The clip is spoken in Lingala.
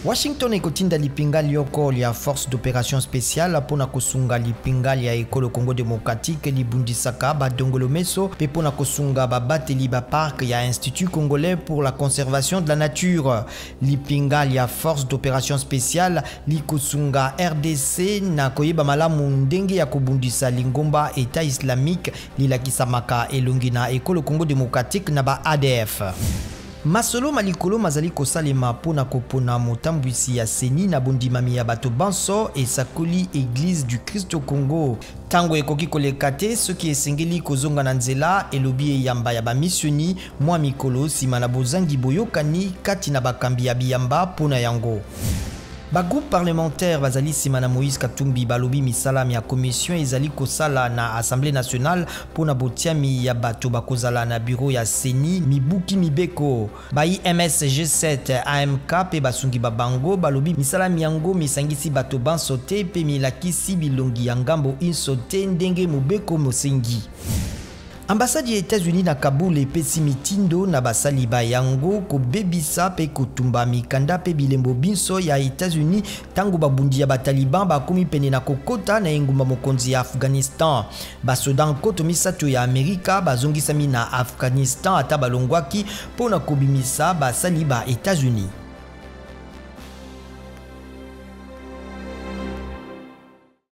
Washington ekotinda lipingali yoko ya force d'opération spéciale pona kosunga lipingali ya ekolo Congo démocratique libundisaka badongolo meso pe pona kosunga babateli ba parc ya Institut congolais pour la conservation de la nature. Lipingali ya force d'opération spéciale likosunga RDC na koyeba malamu ndenge ya kobundisa lingomba État islamique lilakisamaka elongi na ekolo Congo démocratique na ba ADF. Masolo malikolo mazali kosalema pona kopona motambwisi ya seni na bondimami ya bato banso esakoli Église du Christ au Congo. Tango ekoki koleka te soki esengeli kozonga na nzela elobi eyamba ya bamissioni mwa mikolo sima na bozangi boyokani kati na bakambi ya biyamba pona yango. Ba groupe parlementaire bazali sima na Moïse Katumbi balobi misalami ya commission ezali kosala na Assemblée nationale pona botiami ya bato bakozala na bureau ya Seni mibuki mibeko. Ba IMS G7 AMK pe basungi babango balobi misalami yango misangisi bato bansote pe milakisi bilongi ya ngambo insote ndenge mobeko mosengi. Ambassade ya États-Unis na Kaboul epesi mitindo na basali ba yango kobebisa pe kotumba mikanda pe bilembo binso ya États-Unis tango babundi ya bataliban bakomi pene na kokota na engumba mokonzi ya Afghanistan. Basoda nkoto misato ya Amerika bazongisami na Afghanistan ata balongwaki pona kobimisa basali ba États-Unis.